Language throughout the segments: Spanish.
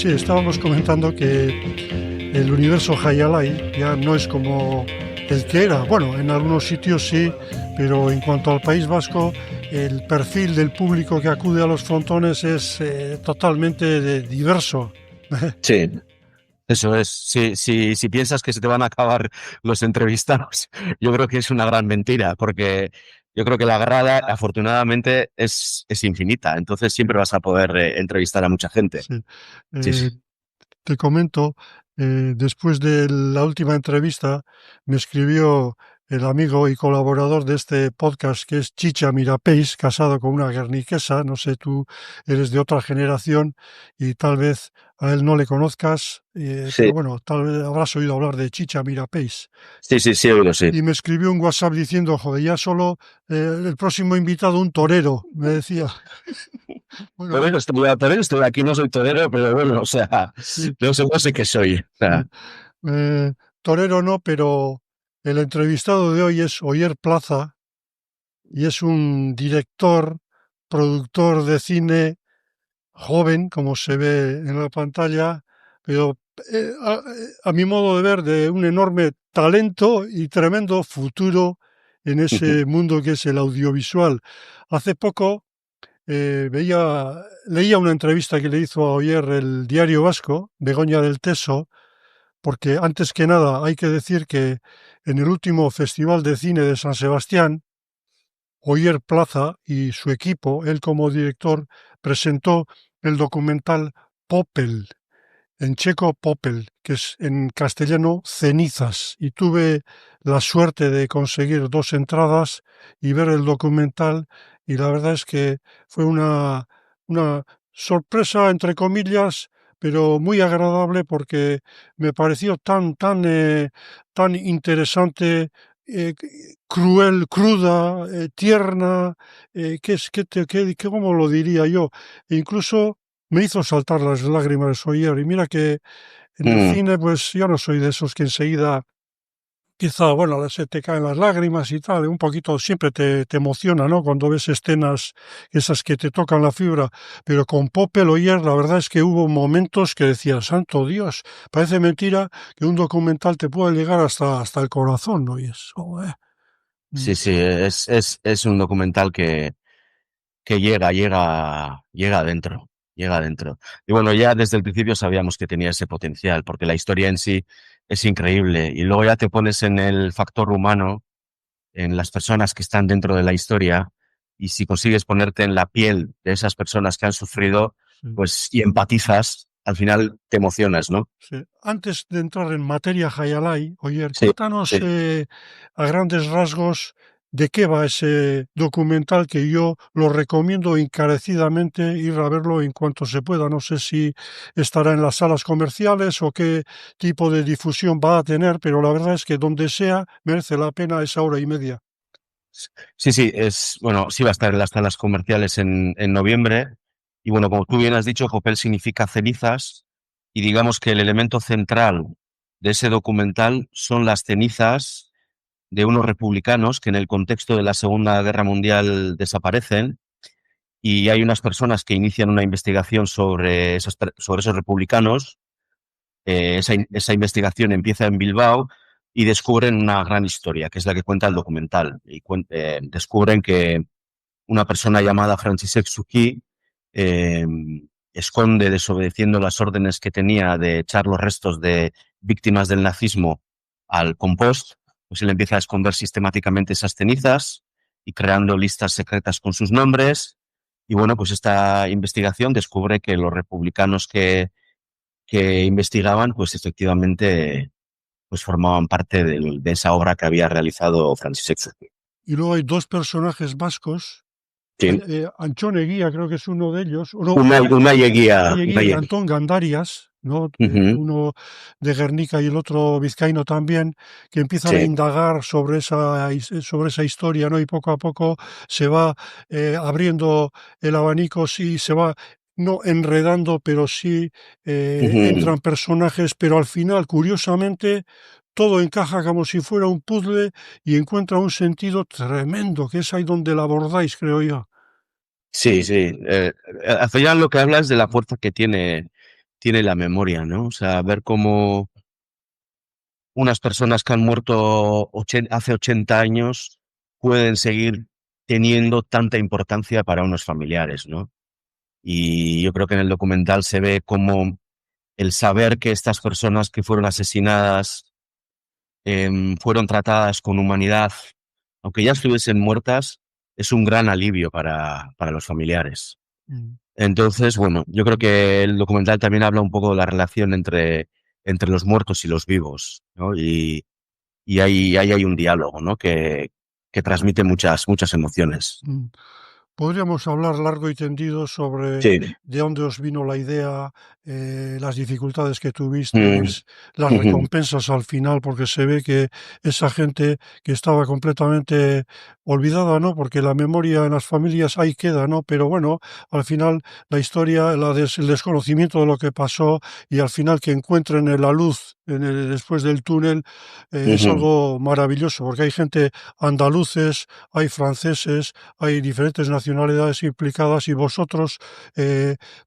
Sí, estábamos comentando que el universo Hayalay ya no es como el que era. Bueno, en algunos sitios sí, pero en cuanto al País Vasco, el perfil del público que acude a los frontones es totalmente diverso. Sí, eso es. Si piensas que se te van a acabar los entrevistados, yo creo que es una gran mentira, porque yo creo que la grada, afortunadamente, es infinita. Entonces siempre vas a poder entrevistar a mucha gente. Sí. Sí, sí. Eh, Te comento, después de la última entrevista, me escribió el amigo y colaborador de este podcast, que es Chicha Mirapeix, casado con una guerniquesa. No sé, tú eres de otra generación y tal vez a él no le conozcas, pero Sí, bueno, tal vez habrás oído hablar de Chicha Mirapeix. sí, he oído, sí. Y me escribió un WhatsApp diciendo, joder, ya solo el próximo invitado un torero, me decía. Bueno, Torero estoy aquí, no soy torero, pero bueno, o sea, sí, no sé qué soy. O sí. sea, Torero no, pero el entrevistado de hoy es Oyer Plaza y es un director, productor de cine joven, como se ve en la pantalla, pero a mi modo de ver, de un enorme talento y tremendo futuro en ese mundo que es el audiovisual. Hace poco leía una entrevista que le hizo a Oyer el Diario Vasco, Begoña del Teso, porque antes que nada hay que decir que en el último Festival de Cine de San Sebastián, Oyer Plaza y su equipo, él como director, presentó el documental Popel, en checo Popel, que es en castellano Cenizas, y tuve la suerte de conseguir 2 entradas y ver el documental, y la verdad es que fue una sorpresa, entre comillas, pero muy agradable porque me pareció tan interesante, eh, cruel, cruda, tierna, ¿cómo lo diría yo? E incluso me hizo saltar las lágrimas Oyer. Y mira que en el mm, cine, pues yo no soy de esos que enseguida, quizá, bueno, se te caen las lágrimas y tal, un poquito siempre te emociona, ¿no? Cuando ves escenas esas que te tocan la fibra. Pero con Popel Oyer, la verdad es que hubo momentos que decía, santo Dios, parece mentira que un documental te pueda llegar hasta el corazón, ¿no? Y eso, mm, sí, es un documental que llega adentro, llega adentro. Y bueno, ya desde el principio sabíamos que tenía ese potencial, porque la historia en sí es increíble. Y luego ya te pones en el factor humano, en las personas que están dentro de la historia, y si consigues ponerte en la piel de esas personas que han sufrido, sí. pues, y empatizas, al final te emocionas, ¿no? Sí. Antes de entrar en materia, Hayalay, Oyer, Sí, cuéntanos sí. a grandes rasgos de qué va ese documental que yo lo recomiendo encarecidamente ir a verlo en cuanto se pueda. No sé si estará en las salas comerciales o qué tipo de difusión va a tener, pero la verdad es que donde sea merece la pena esa hora y media. Sí, bueno, sí va a estar en las salas comerciales en noviembre. Y bueno, como tú bien has dicho, Copel significa cenizas. Y digamos que el elemento central de ese documental son las cenizas de unos republicanos que en el contexto de la Segunda Guerra Mundial desaparecen. Y hay unas personas que inician una investigación sobre esos republicanos. Esa investigación empieza en Bilbao y descubren una gran historia, que es la que cuenta el documental. Y descubren que una persona llamada Franciszek Suki eh, esconde, desobedeciendo las órdenes que tenía de echar los restos de víctimas del nazismo al compost, pues él empieza a esconder sistemáticamente esas cenizas y creando listas secretas con sus nombres. Y bueno, pues esta investigación descubre que los republicanos que investigaban, pues efectivamente pues formaban parte de esa obra que había realizado Franciszek Suki. Y luego hay dos personajes vascos. Sí. Antxon Eguía creo que es uno de ellos, uno, Una lleguía, una Eguía y lleguía. Antón Gandarias, ¿no? Ujú. Uno de Guernica y el otro vizcaíno también, que empiezan a Sí. indagar sobre esa historia, ¿no? Y poco a poco se va abriendo el abanico, sí, se va no enredando, pero sí Ujú. entran personajes, pero al final, curiosamente, todo encaja como si fuera un puzzle y encuentra un sentido tremendo, que es ahí donde la abordáis, creo yo. Sí. Al final lo que habla es de la fuerza que tiene tiene la memoria, ¿no? O sea, ver cómo unas personas que han muerto hace 80 años pueden seguir teniendo tanta importancia para unos familiares, ¿no? Y yo creo que en el documental se ve cómo el saber que estas personas que fueron asesinadas fueron tratadas con humanidad, aunque ya estuviesen muertas, es un gran alivio para los familiares. Mm. Entonces, bueno, yo creo que el documental también habla un poco de la relación entre los muertos y los vivos, ¿no? Y ahí hay un diálogo, ¿no? Que transmite muchas emociones. Mm. Podríamos hablar largo y tendido sobre Sí. de dónde os vino la idea, las dificultades que Mm, tuvisteis, las ujú, recompensas al final, porque se ve que esa gente que estaba completamente olvidada, ¿no? Porque la memoria en las familias ahí queda, ¿no? Pero bueno, al final la historia, el desconocimiento de lo que pasó y al final que encuentren la luz después del túnel, es ujú. algo maravilloso, porque hay gente andaluces, hay franceses, hay diferentes nacionalidades implicadas y vosotros,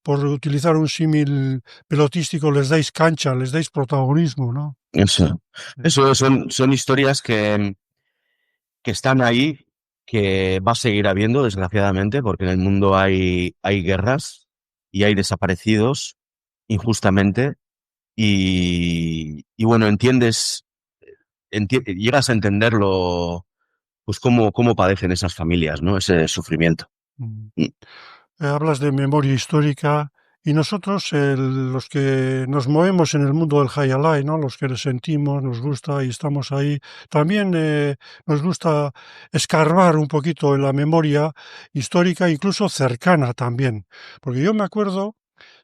por utilizar un símil pelotístico, les dais cancha, les dais protagonismo, ¿no? Eso, Sí. eso son historias que están ahí, que va a seguir habiendo, desgraciadamente, porque en el mundo hay guerras y hay desaparecidos injustamente. Y bueno, llegas a entenderlo, pues cómo padecen esas familias, ¿no? Ese sufrimiento. Mm. Mm, Hablas de memoria histórica y nosotros, los que nos movemos en el mundo del High Alive, ¿no? Los que le sentimos, nos gusta y estamos ahí, también nos gusta escarbar un poquito en la memoria histórica, incluso cercana también. Porque yo me acuerdo,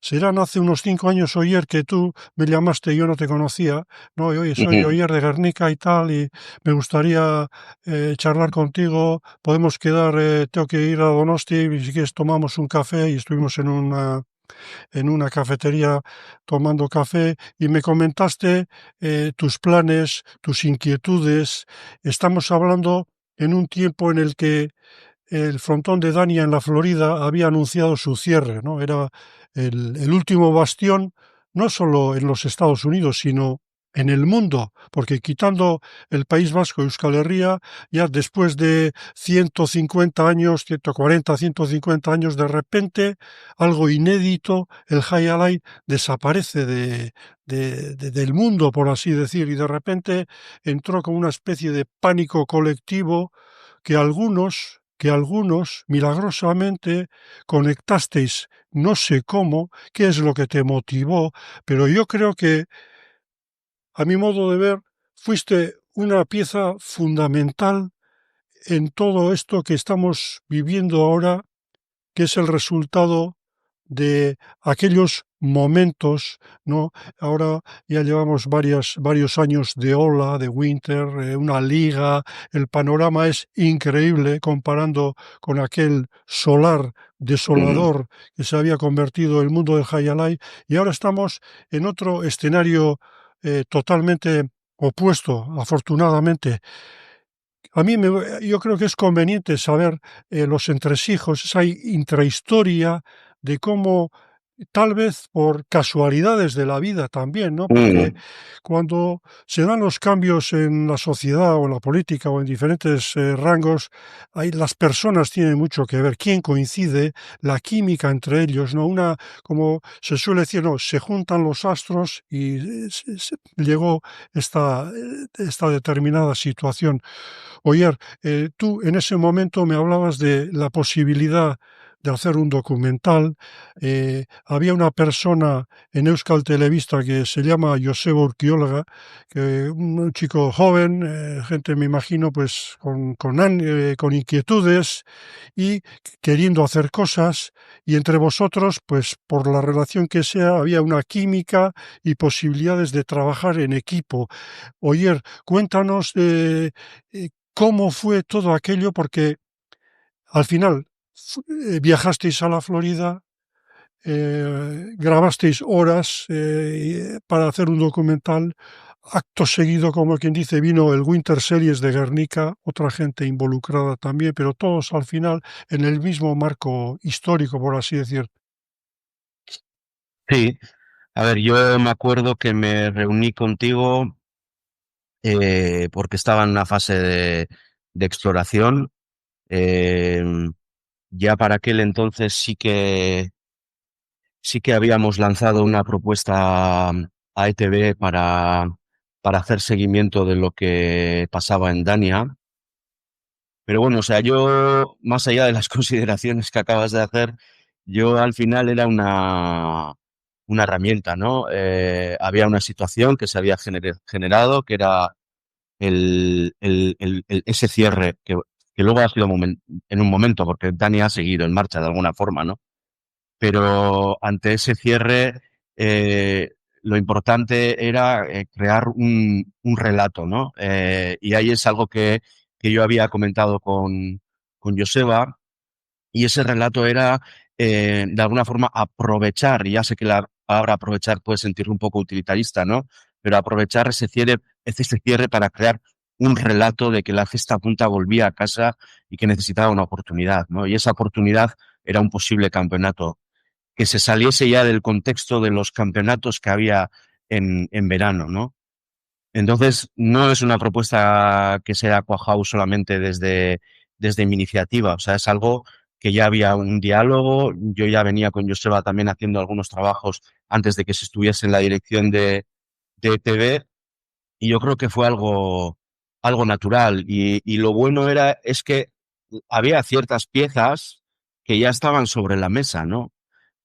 serán hace unos 5 años o ayer que tú me llamaste y yo no te conocía, ¿no? Y oye, soy ujú, Oyer de Guernica y tal, y me gustaría charlar contigo, podemos quedar, tengo que ir a Donosti y si quieres tomamos un café y estuvimos en una cafetería tomando café y me comentaste tus planes, tus inquietudes. Estamos hablando en un tiempo en el que el frontón de Dania en la Florida había anunciado su cierre, ¿no? Era el último bastión, no solo en los Estados Unidos, sino en el mundo, porque quitando el País Vasco y Euskal Herria, ya después de 150 años, 140, 150 años, de repente, algo inédito, el High Alai desaparece del mundo, por así decir, y de repente entró como una especie de pánico colectivo que algunos milagrosamente conectasteis, no sé cómo, qué es lo que te motivó, pero yo creo que, a mi modo de ver, fuiste una pieza fundamental en todo esto que estamos viviendo ahora, que es el resultado de aquellos momentos, ¿no? Ahora ya llevamos varios años de ola, de winter, una liga, el panorama es increíble comparando con aquel solar ujú. desolador que se había convertido el mundo del Hayalay, y ahora estamos en otro escenario totalmente opuesto, afortunadamente. Yo creo que es conveniente saber los entresijos, esa intrahistoria de cómo, tal vez por casualidades de la vida también, ¿no? Porque Mm, cuando se dan los cambios en la sociedad o en la política o en diferentes rangos, las personas tienen mucho que ver. ¿Quién coincide? La química entre ellos, ¿no? Como se suele decir, no, se juntan los astros y llegó esta determinada situación. Oyer, tú en ese momento me hablabas de la posibilidad de hacer un documental. Había una persona en Euskal Telebista que se llama Joseba Urquiola, que un chico joven, gente me imagino pues con inquietudes y queriendo hacer cosas, y entre vosotros pues por la relación que sea había una química y posibilidades de trabajar en equipo. Oyer, cuéntanos cómo fue todo aquello, porque al final viajasteis a la Florida, grabasteis horas para hacer un documental. Acto seguido, como quien dice, vino el Winter Series de Guernica, otra gente involucrada también, pero todos al final en el mismo marco histórico, por así decir. sí, A ver, yo me acuerdo que me reuní contigo porque estaba en una fase de exploración. Eh, ya para aquel entonces sí que habíamos lanzado una propuesta a ETV para hacer seguimiento de lo que pasaba en Dania. Pero bueno, o sea, yo, más allá de las consideraciones que acabas de hacer, yo al final era una herramienta, ¿no? Había una situación que se había generado, que era ese cierre, que luego ha sido en un momento, porque Dani ha seguido en marcha de alguna forma, ¿no? Pero ante ese cierre, lo importante era crear un relato, ¿no? Y ahí es algo que yo había comentado con Joseba, y ese relato era, de alguna forma, aprovechar, y ya sé que la palabra aprovechar puede sentirse un poco utilitarista, ¿no? Pero aprovechar ese cierre para crear un relato de que la cesta punta volvía a casa y que necesitaba una oportunidad, ¿no? Y esa oportunidad era un posible campeonato que se saliese ya del contexto de los campeonatos que había en verano, ¿no? Entonces, no es una propuesta que se ha cuajado solamente desde mi iniciativa, o sea, es algo que ya había un diálogo, yo ya venía con Joseba también haciendo algunos trabajos antes de que se estuviese en la dirección de ETV, y yo creo que fue algo natural, y lo bueno es que había ciertas piezas que ya estaban sobre la mesa, ¿no?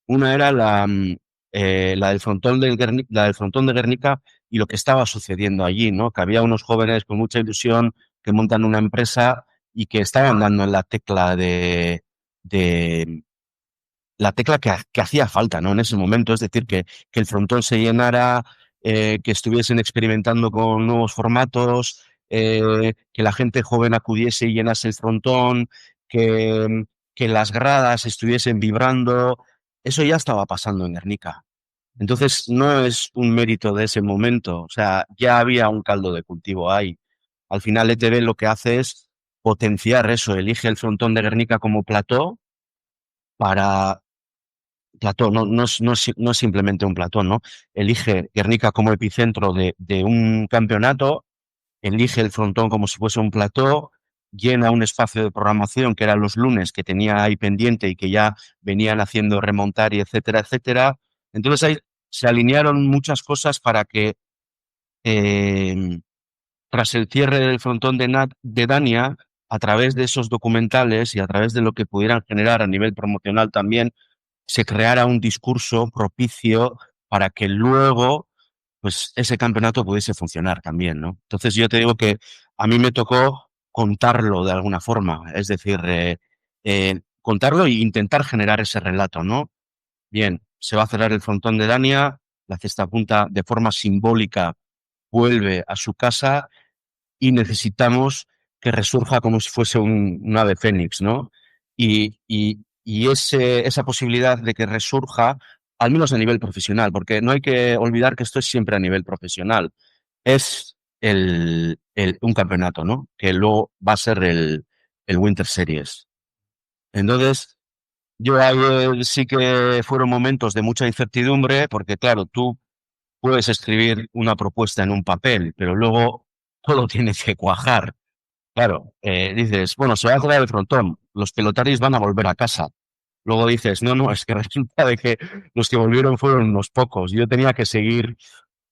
Una era la del la del frontón de Guernica y lo que estaba sucediendo allí, ¿no? Que había unos jóvenes con mucha ilusión que montan una empresa y que estaban dando en la tecla de la tecla que hacía falta, ¿no? En ese momento, es decir, que el frontón se llenara, que estuviesen experimentando con nuevos formatos, que la gente joven acudiese y llenase el frontón, que, que las gradas estuviesen vibrando. Eso ya estaba pasando en Guernica. Entonces, no es un mérito de ese momento, o sea, ya había un caldo de cultivo ahí. Al final, ETV lo que hace es potenciar eso, elige el frontón de Guernica como para plató, no es simplemente un plató, ¿no? Elige Guernica como epicentro de un campeonato, elige el frontón como si fuese un plató, llena un espacio de programación que eran los lunes que tenía ahí pendiente y que ya venían haciendo remontar y etcétera, etcétera. Entonces ahí se alinearon muchas cosas para que eh, tras el cierre del frontón de Dania, a través de esos documentales y a través de lo que pudieran generar a nivel promocional también, se creara un discurso propicio para que luego, pues, ese campeonato pudiese funcionar también, ¿no? Entonces yo te digo que a mí me tocó contarlo de alguna forma, es decir, contarlo e intentar generar ese relato, ¿no? Bien, se va a cerrar el frontón de Dania, la cesta punta de forma simbólica vuelve a su casa y necesitamos que resurja como si fuese un ave fénix, ¿no? Y esa posibilidad de que resurja, al menos a nivel profesional, porque no hay que olvidar que esto es siempre a nivel profesional, es un campeonato, ¿no? Que luego va a ser el Winter Series. Entonces, yo ahí sí que fueron momentos de mucha incertidumbre, porque claro, tú puedes escribir una propuesta en un papel, pero luego todo tiene que cuajar. Claro, dices, bueno, se va a cerrar el frontón, los pelotaris van a volver a casa. Luego dices, no, no, es que resulta de que los que volvieron fueron unos pocos. Yo tenía que seguir,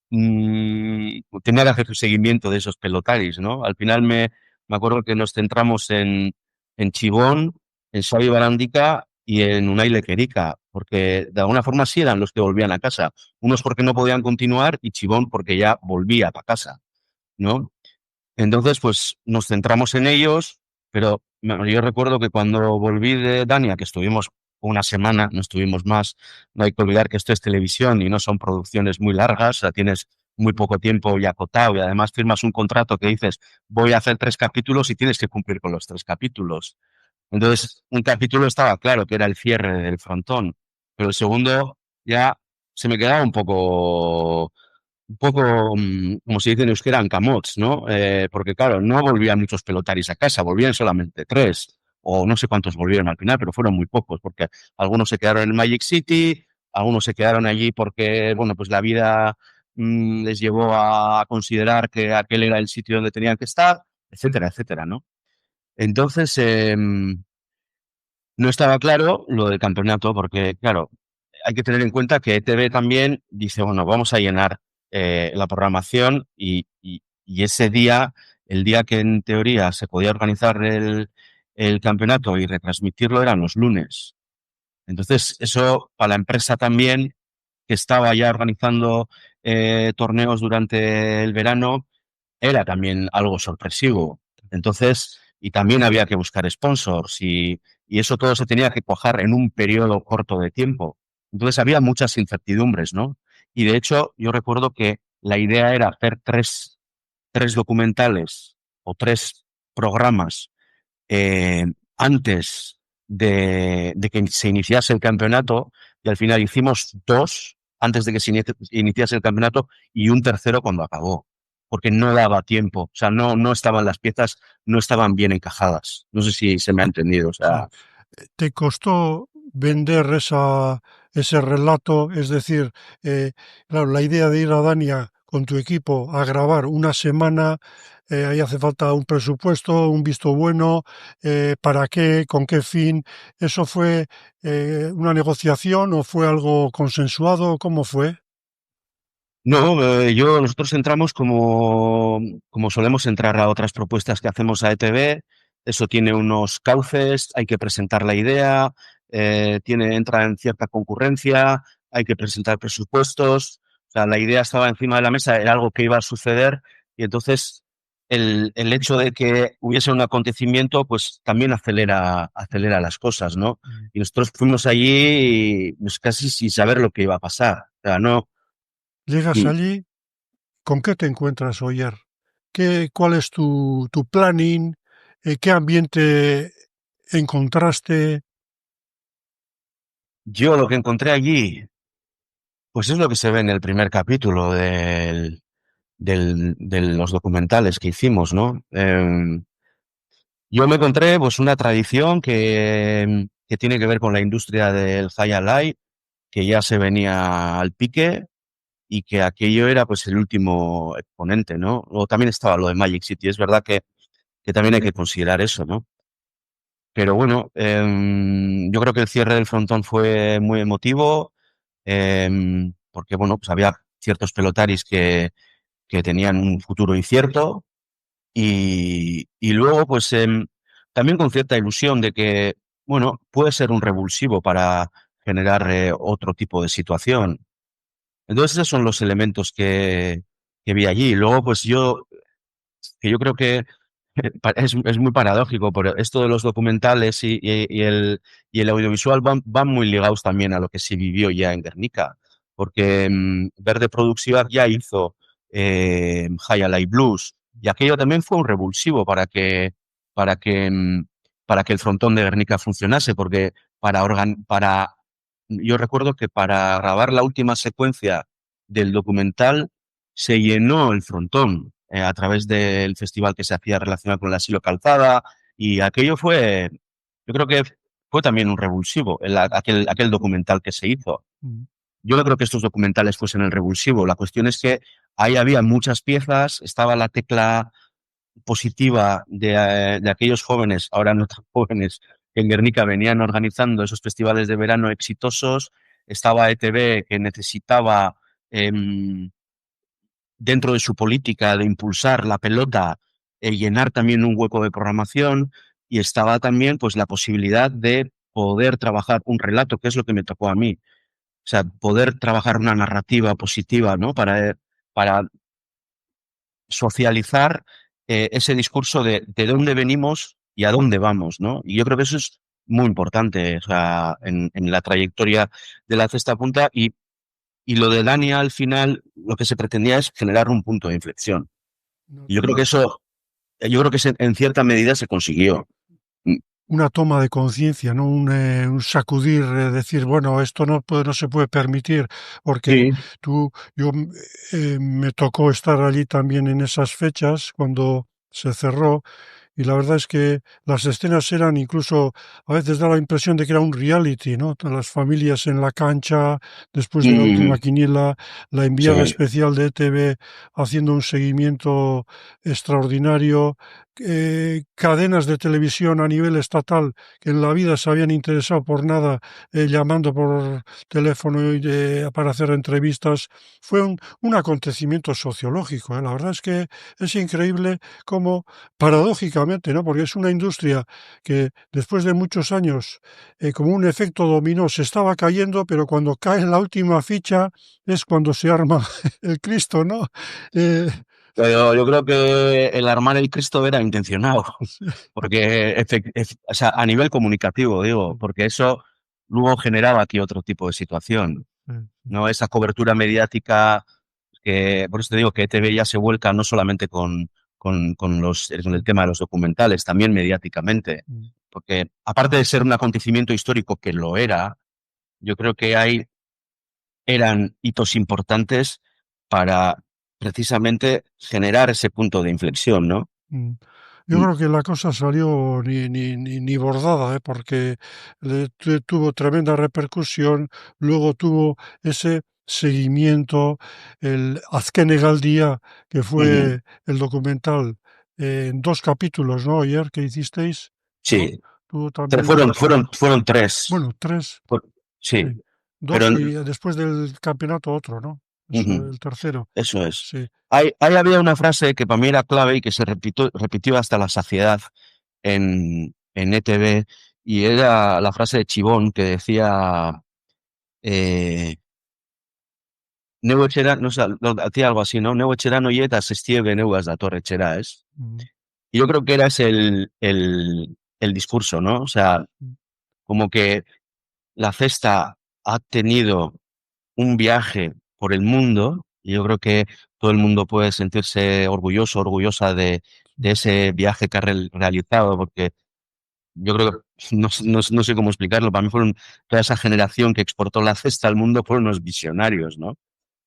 tenía que hacer un seguimiento de esos pelotaris, ¿no? Al final me acuerdo que nos centramos en Chibón, en Xavi Barándica y en Unai Lequerica, porque de alguna forma sí eran los que volvían a casa. Unos porque no podían continuar y Chibón porque ya volvía para casa, ¿no? Entonces, pues nos centramos en ellos, pero yo recuerdo que cuando volví de Dania, que estuvimos una semana, no estuvimos más, no hay que olvidar que esto es televisión y no son producciones muy largas, o sea, tienes muy poco tiempo y acotado y además firmas un contrato que dices, voy a hacer 3 capítulos y tienes que cumplir con los 3 capítulos. Entonces, un capítulo estaba claro que era el cierre del frontón, pero el segundo ya se me quedaba un poco, como se dice en euskera, en camots, ¿no? Porque claro, no volvían muchos pelotaris a casa, volvían solamente 3, o no sé cuántos volvieron al final, pero fueron muy pocos, porque algunos se quedaron en Magic City, algunos se quedaron allí porque, bueno, pues la vida les llevó a considerar que aquel era el sitio donde tenían que estar, etcétera, etcétera, ¿no? Entonces, no estaba claro lo del campeonato porque, claro, hay que tener en cuenta que ETV también dice, bueno, vamos a llenar la programación y ese día, el día que en teoría se podía organizar el campeonato y retransmitirlo eran los lunes. Entonces, eso para la empresa también, que estaba ya organizando torneos durante el verano, era también algo sorpresivo. Entonces, y también había que buscar sponsors y eso todo se tenía que cuajar en un periodo corto de tiempo. Entonces había muchas incertidumbres, ¿no? Y de hecho, yo recuerdo que la idea era hacer tres documentales o tres programas eh, antes de que se iniciase el campeonato y al final hicimos dos antes de que se iniciase el campeonato y un tercero cuando acabó, porque no daba tiempo, o sea, no estaban las piezas, no estaban bien encajadas. No sé si se me ha entendido, o Sí. sea, ¿Te costó vender ese relato? Es decir, claro, la idea de ir a Dania con tu equipo a grabar una semana, ahí hace falta un presupuesto, un visto bueno, ¿para qué? ¿Con qué fin? ¿Eso fue una negociación o fue algo consensuado? ¿Cómo fue? no, nosotros entramos como solemos entrar a otras propuestas que hacemos a ETV. Eso tiene unos cauces, hay que presentar la idea, entra en cierta concurrencia, hay que presentar presupuestos. O sea, la idea estaba encima de la mesa, era algo que iba a suceder y entonces el hecho de que hubiese un acontecimiento, pues también acelera las cosas, ¿no? Mm. Y nosotros fuimos allí pues, casi sin saber lo que iba a pasar. O sea, no. Llegas Mm. allí, ¿con qué te encuentras, Oyer? ¿Cuál es tu planning? ¿Qué ambiente encontraste? Yo lo que encontré allí, pues es lo que se ve en el primer capítulo de los documentales que hicimos, ¿no? Yo me encontré pues una tradición que tiene que ver con la industria del high and life, que ya se venía al pique y que aquello era pues el último exponente, ¿no? O también estaba lo de Magic City, es verdad que también hay que considerar eso, ¿no? Pero bueno, yo creo que el cierre del frontón fue muy emotivo, porque bueno, pues había ciertos pelotaris que tenían un futuro incierto y luego pues también con cierta ilusión de que, bueno, puede ser un revulsivo para generar otro tipo de situación. Entonces esos son los elementos que vi allí. Luego pues yo creo que es muy paradójico, pero esto de los documentales y el audiovisual van muy ligados también a lo que se vivió ya en Guernica, porque Verde Producción ya hizo High Alive Blues, y aquello también fue un revulsivo para que, para que el frontón de Guernica funcionase, porque yo recuerdo que para grabar la última secuencia del documental se llenó el frontón a través del festival que se hacía relacionado con el asilo Calzada y aquello fue, yo creo que fue también un revulsivo, aquel documental que se hizo. Mm. Yo no creo que estos documentales fuesen el revulsivo, la cuestión es que ahí había muchas piezas, estaba la tecla positiva de aquellos jóvenes, ahora no tan jóvenes, que en Guernica venían organizando esos festivales de verano exitosos, estaba ETV que necesitaba dentro de su política de impulsar la pelota, llenar también un hueco de programación y estaba también pues la posibilidad de poder trabajar un relato, que es lo que me tocó a mí. O sea, poder trabajar una narrativa positiva, ¿no? Para socializar ese discurso de dónde venimos y a dónde vamos, ¿no? Y yo creo que eso es muy importante, o sea, en la trayectoria de la cesta punta y lo de Dani al final, lo que se pretendía es generar un punto de inflexión. Una Y toma, yo creo que en cierta medida se consiguió. Mm. una toma de conciencia, ¿no? Un sacudir, decir, bueno, esto no se puede permitir, porque Sí, yo me tocó estar allí también en esas fechas cuando se cerró y la verdad es que las escenas eran incluso, a veces da la impresión de que era un reality, ¿no? Las familias en la cancha, después de la última Mm, quiniela, la enviada sí. especial de ETV haciendo un seguimiento extraordinario, cadenas de televisión a nivel estatal que en la vida se habían interesado por nada, llamando por teléfono y para hacer entrevistas. Fue un acontecimiento sociológico, ¿eh? La verdad es que es increíble cómo, paradójicamente, ¿no? Porque es una industria que después de muchos años, como un efecto dominó, se estaba cayendo, pero cuando cae en la última ficha es cuando se arma el Cristo, ¿no? Eh, Pero yo creo que el armar el Cristo era intencionado, sí, porque o sea, a nivel comunicativo, digo, porque eso luego generaba aquí otro tipo de situación, ¿no? Esa cobertura mediática que, por eso te digo que ETV ya se vuelca no solamente con el tema de los documentales, también mediáticamente, porque aparte de ser un acontecimiento histórico que lo era, yo creo que eran hitos importantes para precisamente generar ese punto de inflexión, ¿no? Mm. Yo Mm, creo que la cosa salió ni bordada, ¿eh? Porque tuvo tremenda repercusión, luego tuvo ese seguimiento, el Azkeneg día, que ujú. fue el documental en dos capítulos, ¿no? Ayer que hicisteis, ¿no? Sí, Tuvo también, fueron tres. bueno, tres, Por- sí, sí, pero dos y después del campeonato otro, ¿no? Eso, ujú, el tercero, eso es. sí. Ahí había una frase que para mí era clave y que se repitió hasta la saciedad en ETV, y era la frase de Chibón que decía, eh, Neu etxera, no sé, hacía algo así, ¿no? Neu etxera noiet asestieve neuas da torre etxera, ¿es? Mm, Y yo creo que era ese el discurso, ¿no? O sea, mm, como que la cesta ha tenido un viaje por el mundo, y yo creo que todo el mundo puede sentirse orgulloso, orgullosa de mm. ese viaje que ha realizado, porque yo creo que no sé cómo explicarlo, para mí fueron toda esa generación que exportó la cesta al mundo, fueron unos visionarios, ¿no?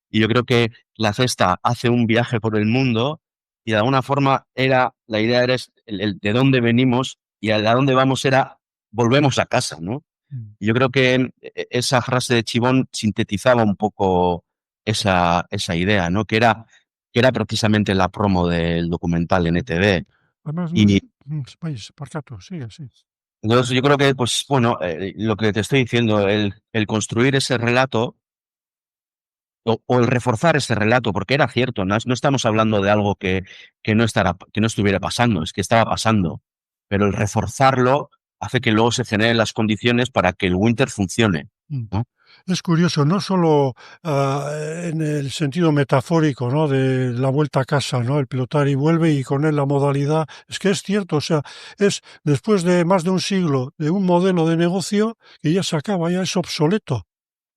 Y yo creo que la cesta hace un viaje por el mundo y de alguna forma la idea era el de dónde venimos y a dónde vamos era volvemos a casa, ¿no? Mm. Y yo creo que esa frase de Chibón sintetizaba un poco esa idea, ¿no? Que era precisamente la promo del documental en ETV. Además, no, Y vais, Parcato, sigue, sí. entonces yo creo que, pues bueno, lo que te estoy diciendo, el construir ese relato o el reforzar ese relato, porque era cierto, no estamos hablando de algo que no estuviera pasando, es que estaba pasando, pero el reforzarlo hace que luego se generen las condiciones para que el Winter funcione, Mm. ¿no? Es curioso, no solo en el sentido metafórico, ¿no? De la vuelta a casa, ¿no? El pilotar y vuelve y con él la modalidad. Es que es cierto, o sea, es después de más de un siglo de un modelo de negocio que ya se acaba, ya es obsoleto.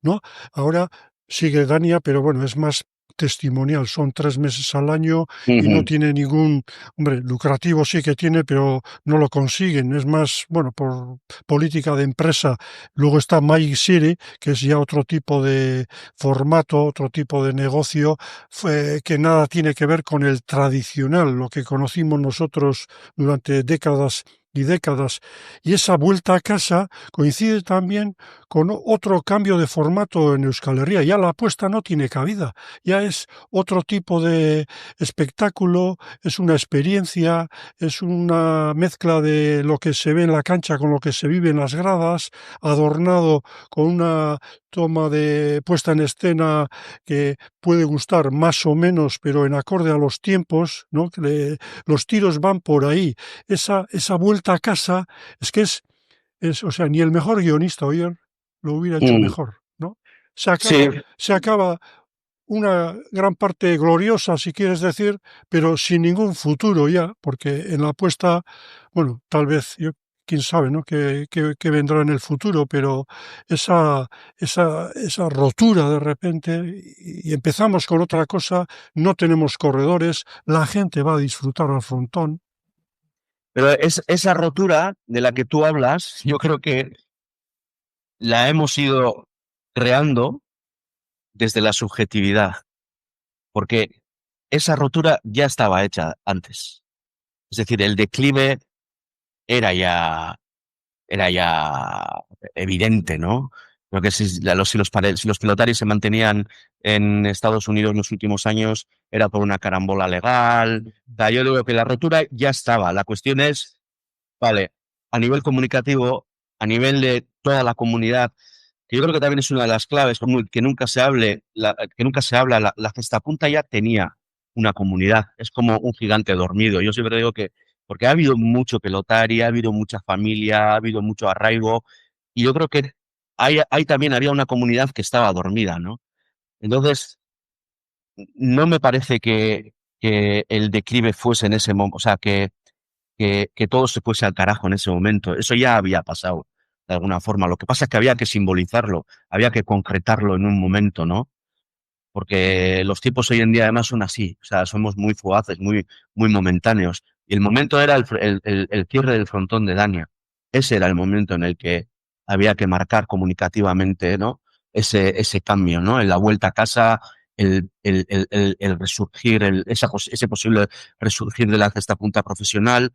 ¿No? Ahora sigue Dania, pero bueno, es más testimonial, son 3 meses al año y no Ujú, tiene ningún, hombre, lucrativo sí que tiene, pero no lo consiguen, es más, bueno, por política de empresa. Luego está Magic City, que es ya otro tipo de formato, otro tipo de negocio, que nada tiene que ver con el tradicional, lo que conocimos nosotros durante décadas y décadas. Y esa vuelta a casa coincide también con otro cambio de formato en Euskal Herria. Ya la apuesta no tiene cabida, ya es otro tipo de espectáculo, es una experiencia, es una mezcla de lo que se ve en la cancha con lo que se vive en las gradas, adornado con una toma de puesta en escena que puede gustar más o menos, pero en acorde a los tiempos, ¿no? Los tiros van por ahí. Esa vuelta a casa es que o sea, ni el mejor guionista, oye, lo hubiera hecho mm, mejor, ¿no? Se sí, acaba, se acaba una gran parte gloriosa, si quieres decir, pero sin ningún futuro ya, porque en la apuesta, bueno, tal vez, quién sabe, ¿no? Qué vendrá en el futuro, pero esa, esa rotura de repente, y empezamos con otra cosa, no tenemos corredores, la gente va a disfrutar al frontón. pero esa rotura de la que tú hablas, yo creo que la hemos ido creando desde la subjetividad, porque esa rotura ya estaba hecha antes. Es decir, el declive era ya, era ya evidente, ¿no? Creo que si los pelotarios se mantenían en Estados Unidos en los últimos años, era por una carambola legal. O sea, yo digo que la rotura ya estaba. La cuestión es, vale, a nivel comunicativo, a nivel de toda la comunidad, que yo creo que también es una de las claves, como que nunca se hable, que nunca se habla, la Cestapunta ya tenía una comunidad, es como un gigante dormido. Yo siempre digo que, porque ha habido mucho pelotaria, ha habido mucha familia, ha habido mucho arraigo, y yo creo que ahí también había una comunidad que estaba dormida, ¿no? Entonces, no me parece que el declive fuese en ese momento, o sea, que todo se fuese al carajo en ese momento. Eso ya había pasado de alguna forma. Lo que pasa es que había que simbolizarlo, había que concretarlo en un momento, ¿no? Porque los tiempos hoy en día además son así, o sea, somos muy fugaces, muy momentáneos. Y el momento era el cierre del frontón de Dania. Ese era el momento en el que había que marcar comunicativamente, ¿no? Ese cambio, ¿no? En la vuelta a casa, el resurgir, ese posible resurgir de la cesta punta profesional.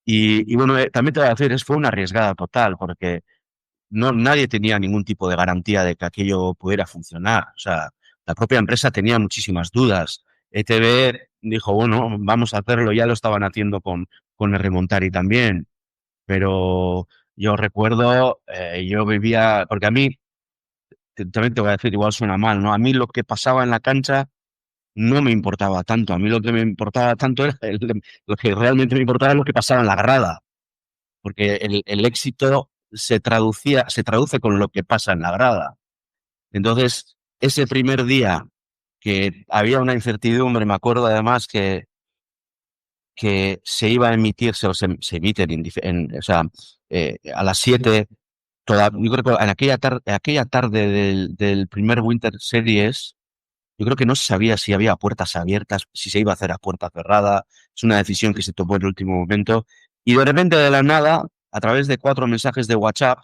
Y bueno, también te voy a decir, fue una arriesgada total, porque nadie tenía ningún tipo de garantía de que aquello pudiera funcionar. O sea, la propia empresa tenía muchísimas dudas. ETV dijo, bueno, vamos a hacerlo, ya lo estaban haciendo con el Remontari también. Pero yo recuerdo, yo vivía, porque a mí, también te voy a decir, igual suena mal, ¿no? A mí lo que pasaba en la cancha no me importaba tanto. A mí lo que me importaba tanto era, lo que realmente me importaba era lo que pasaba en la grada, porque el éxito se traduce con lo que pasa en la grada. Entonces, ese primer día que había una incertidumbre, me acuerdo además que se iba a emitirse, o se emite o sea, a las 7 yo creo que en aquella tarde del primer Winter Series, yo creo que no se sabía si había puertas abiertas, si se iba a hacer a puerta cerrada. Es una decisión que se tomó en el último momento. Y de repente, de la nada, a través de 4 mensajes de WhatsApp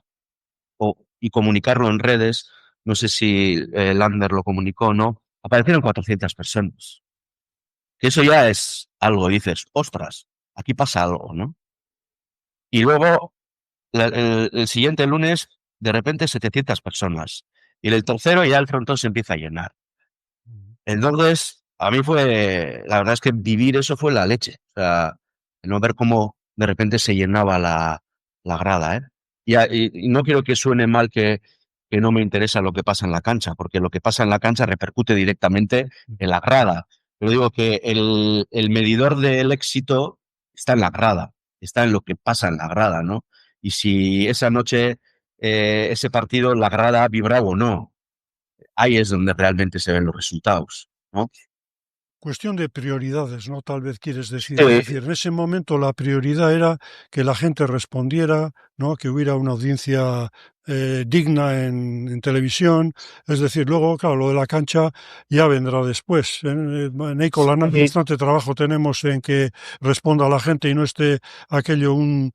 y comunicarlo en redes, no sé si Lander lo comunicó o no, aparecieron 400 personas. Que eso ya es algo, dices, ostras, aquí pasa algo, ¿no? Y luego, el siguiente lunes, de repente 700 personas. Y el tercero ya el frontón se empieza a llenar. Entonces, a mí la verdad es que vivir eso fue la leche. O sea, no ver cómo de repente se llenaba la grada, ¿eh? Y no quiero que suene mal que no me interesa lo que pasa en la cancha, porque lo que pasa en la cancha repercute directamente en la grada. Pero digo que el medidor del éxito está en la grada, está en lo que pasa en la grada, ¿no? Y si esa noche, ese partido, la grada vibraba o no, ahí es donde realmente se ven los resultados, ¿no? Cuestión de prioridades, ¿no? Tal vez quieres decir. Es Sí, decir, en ese momento la prioridad era que la gente respondiera, ¿no? Que hubiera una audiencia digna en televisión. Es decir, luego, claro, lo de la cancha ya vendrá después. En Eicolana sí. bastante trabajo tenemos en que responda a la gente y no esté aquello un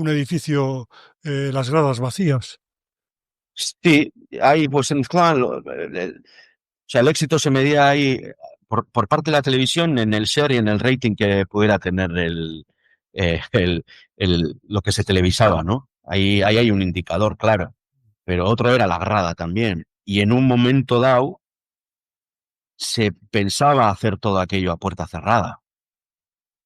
edificio, las gradas vacías. Sí, ahí pues claro, o sea, el éxito se medía ahí por parte de la televisión en el share y en el rating que pudiera tener eh, el, lo que se televisaba, ¿no? Ahí hay un indicador, claro, pero otro era la grada también. Y en un momento dado se pensaba hacer todo aquello a puerta cerrada,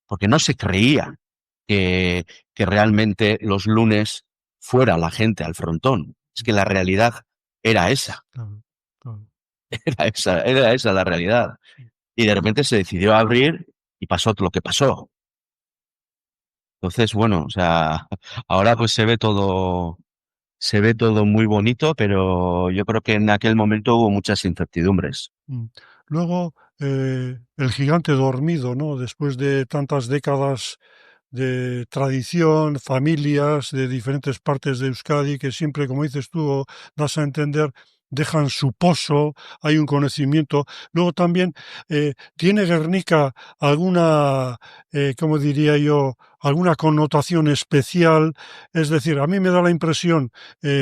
porque no se creía que, que realmente los lunes fuera la gente al frontón. Es que la realidad era esa. Claro, claro, Era esa la realidad. sí. Y de repente se decidió abrir y pasó lo que pasó. Entonces, bueno, o sea, ahora pues se ve todo muy bonito, pero yo creo que en aquel momento hubo muchas incertidumbres. Mm. Luego, el gigante dormido, ¿no? Después de tantas décadas de tradición, familias de diferentes partes de Euskadi que siempre, como dices tú, o das a entender, dejan su pozo, hay un conocimiento. Luego también, ¿tiene Guernica alguna, cómo diría yo, alguna connotación especial? Es decir, a mí me da la impresión,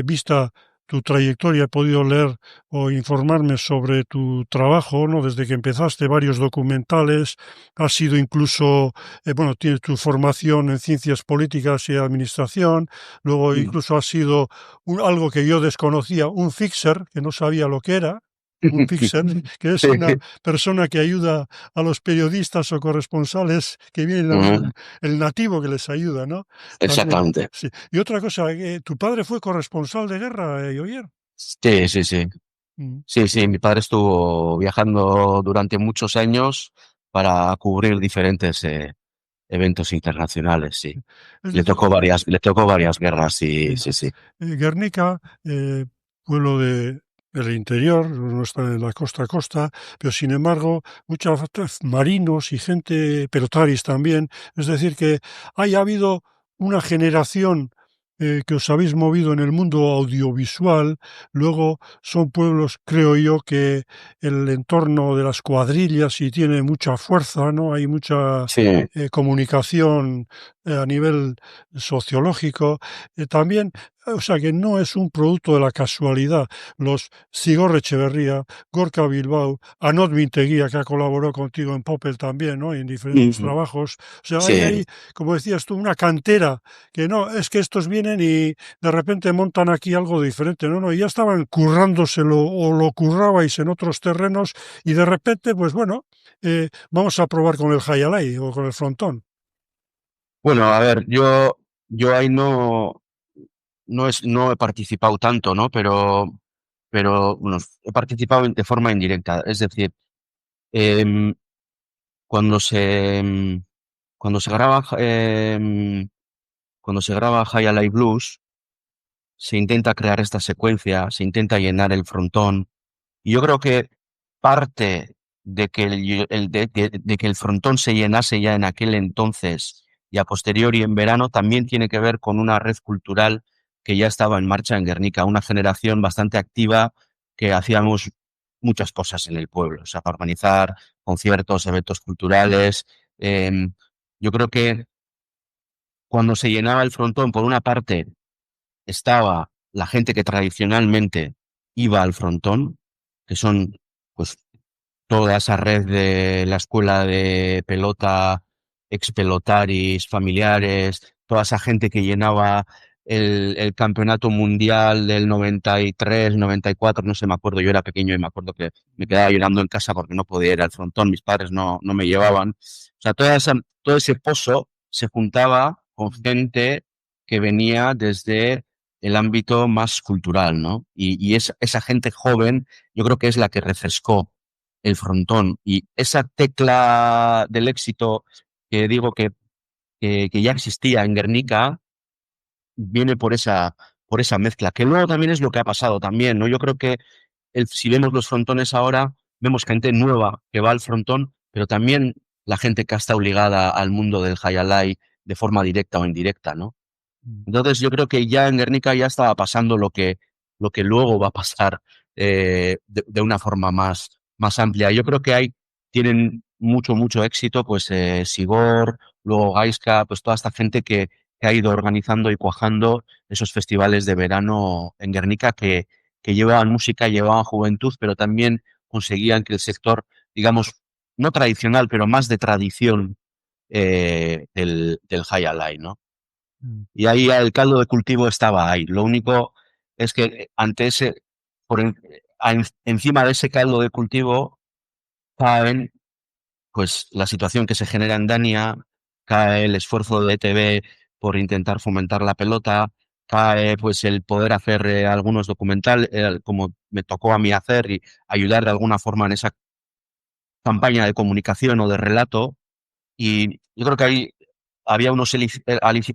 vista tu trayectoria, he podido leer o informarme sobre tu trabajo, ¿no? Desde que empezaste varios documentales, has sido incluso, bueno, tienes tu formación en ciencias políticas y administración, luego Mm. incluso has sido algo que yo desconocía, un fixer, que no sabía lo que era. Un fixer, que es una persona que ayuda a los periodistas o corresponsales que vienen a ver Ujú, el nativo que les ayuda, ¿no? También, exactamente. sí. Y otra cosa, tu padre fue corresponsal de guerra, Oyer. Sí, sí, sí. Mm. Sí, sí, mi padre estuvo viajando durante muchos años para cubrir diferentes eventos internacionales, sí. Es decir, Le tocó varias guerras, sí, sí. sí, sí. Guernica, pueblo del interior, no está en la costa a costa, pero sin embargo, muchos marinos y gente, pelotaris también. Es decir, que haya habido una generación que os habéis movido en el mundo audiovisual, luego son pueblos, creo yo, que el entorno de las cuadrillas y tiene mucha fuerza, ¿no? Hay mucha Sí. comunicación a nivel sociológico. También, o sea que no es un producto de la casualidad. Los Sigor Echeverría, Gorka Bilbao, Anot Minteguía, que ha colaborado contigo en Popel también, ¿no? En diferentes Ujú. trabajos. O sea, hay, Sí. como decías tú, una cantera que no, es que estos vienen y de repente montan aquí algo diferente. No, no, ya estaban currándoselo o lo currabais en otros terrenos y de repente, pues bueno, vamos a probar con el Hayalay o con el frontón. Bueno, a ver, yo ahí no he participado tanto, ¿no? Pero bueno, he participado de forma indirecta. Es decir, em, cuando se, em, cuando se graba, cuando se graba High Alive Blues, se intenta crear esta secuencia, se intenta llenar el frontón. Y yo creo que parte de que de que el frontón se llenase ya en aquel entonces y a posteriori en verano también tiene que ver con una red cultural que ya estaba en marcha en Guernica, una generación bastante activa que hacíamos muchas cosas en el pueblo, o sea, para organizar conciertos, eventos culturales. Yo creo que cuando se llenaba el frontón, por una parte, estaba la gente que tradicionalmente iba al frontón, que son pues toda esa red de la escuela de pelota, expelotaris, familiares, toda esa gente que llenaba el campeonato mundial del 93, 94, no sé, me acuerdo, yo era pequeño y me acuerdo que me quedaba llorando en casa porque no podía ir al frontón, mis padres no me llevaban. O sea, todo ese pozo se juntaba con gente que venía desde el ámbito más cultural, ¿no? Y esa gente joven, yo creo que es la que refrescó el frontón. Y esa tecla del éxito que digo que ya existía en Guernica, viene por esa mezcla, que luego también es lo que ha pasado también, ¿no? Yo creo que si vemos los frontones ahora, vemos gente nueva que va al frontón, pero también la gente que está obligada al mundo del Hayalai de forma directa o indirecta, ¿no? Entonces yo creo que ya en Guernica ya estaba pasando lo que luego va a pasar de una forma más amplia. Yo creo que tienen mucho éxito, pues Sigor, luego Gaiska, pues toda esta gente que ha ido organizando y cuajando esos festivales de verano en Guernica que llevaban música, llevaban juventud, pero también conseguían que el sector, digamos, no tradicional, pero más de tradición del High Alive, ¿no? Mm. Y ahí el caldo de cultivo estaba ahí. Lo único es que ante ese, encima de ese caldo de cultivo, caen, pues, la situación que se genera en Dania, cae el esfuerzo de ETV por intentar fomentar la pelota, cae, pues, el poder hacer algunos documentales, como me tocó a mí hacer y ayudar de alguna forma en esa campaña de comunicación o de relato. Y yo creo que ahí había unos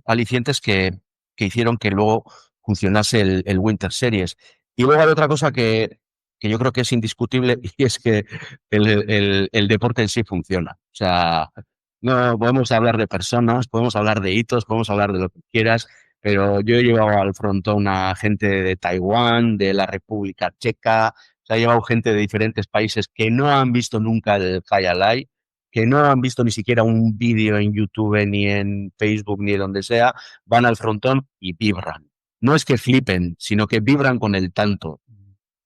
alicientes que hicieron que luego funcionase el Winter Series. Y luego hay otra cosa que yo creo que es indiscutible y es que el deporte en sí funciona. O sea, no podemos hablar de personas, podemos hablar de hitos, podemos hablar de lo que quieras, pero yo he llevado al frontón a gente de Taiwán, de la República Checa, se ha llevado gente de diferentes países que no han visto nunca el High Alive, que no han visto ni siquiera un vídeo en YouTube, ni en Facebook, ni donde sea, van al frontón y vibran. no es que flipen, sino que vibran con el tanto.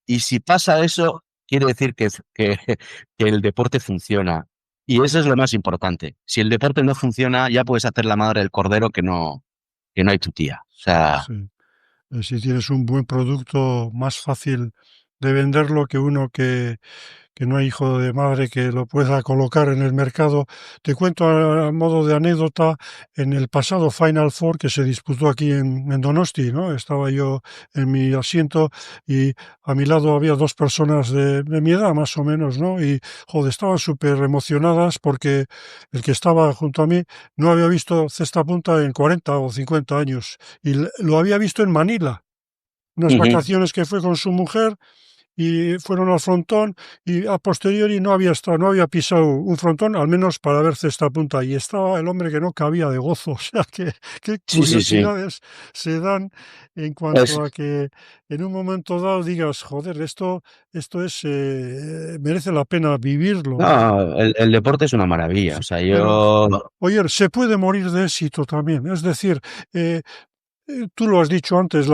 Y si pasa eso, quiere decir que el deporte funciona. Y eso es lo más importante. Si el deporte no funciona, ya puedes hacer la madre del cordero que no hay tu tía. O sea, Sí. Si tienes un buen producto, más fácil de venderlo que uno que no hay hijo de madre que lo pueda colocar en el mercado. Te cuento a modo de anécdota, en el pasado Final Four que se disputó aquí en Donosti, ¿no? Estaba yo en mi asiento y a mi lado había dos personas de mi edad más o menos, ¿no? Y, joder, estaban súper emocionadas porque el que estaba junto a mí no había visto cesta punta en 40 o 50 años y lo había visto en Manila, unas ujú. vacaciones que fue con su mujer y fueron al frontón y a posteriori no había estado, no había pisado un frontón, al menos para ver cesta punta, y estaba el hombre que no cabía de gozo. O sea, que qué Sí, sí, sí. curiosidades se dan en Es, cuanto a que en un momento dado digas, joder, esto es, merece la pena vivirlo, ¿no? no, el deporte es una maravilla. O Sí, sea, pero, yo, oye, se puede morir de éxito también. Es decir, eh, tú lo has dicho antes,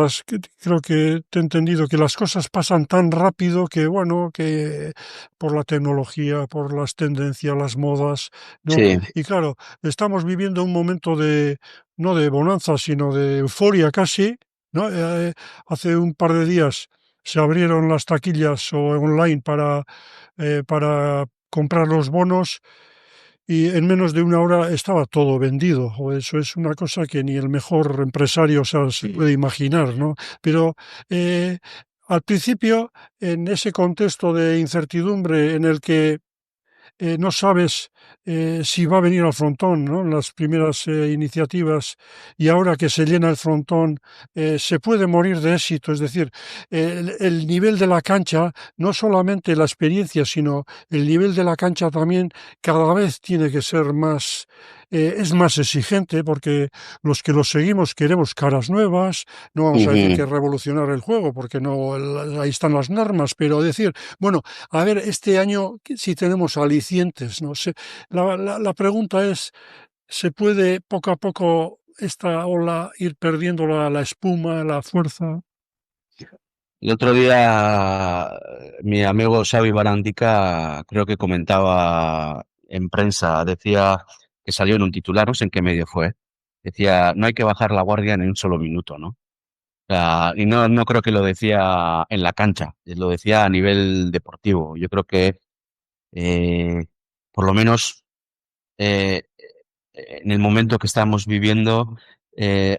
creo que te he entendido que las cosas pasan tan rápido que, bueno, que por la tecnología, por las tendencias, las modas, ¿no? sí, Y claro, estamos viviendo un momento no de bonanza, sino de euforia casi, ¿no? Hace un par de días se abrieron las taquillas o online para comprar los bonos y en menos de una hora estaba todo vendido. O eso es una cosa que ni el mejor empresario, o sea, se puede imaginar, ¿no? Pero eh, al principio, en ese contexto de incertidumbre en el que no sabes si va a venir al frontón, ¿no? Las primeras iniciativas y ahora que se llena el frontón, se puede morir de éxito. Es decir, el nivel de la cancha, no solamente la experiencia, sino el nivel de la cancha también cada vez tiene que ser más, es más exigente porque los que lo seguimos queremos caras nuevas, no vamos a decir que ujú. revolucionar el juego porque no, ahí están las normas, pero decir, bueno, a ver, este año si tenemos alicientes, no sé. La pregunta es, ¿se puede poco a poco esta ola ir perdiendo la espuma, la fuerza? El otro día mi amigo Xavi Barandica creo que comentaba en prensa, decía que salió en un titular, no sé en qué medio fue, decía, no hay que bajar la guardia ni un solo minuto, ¿no? O sea, y no creo que lo decía en la cancha, lo decía a nivel deportivo. Yo creo que eh, por lo menos eh, en el momento que estamos viviendo,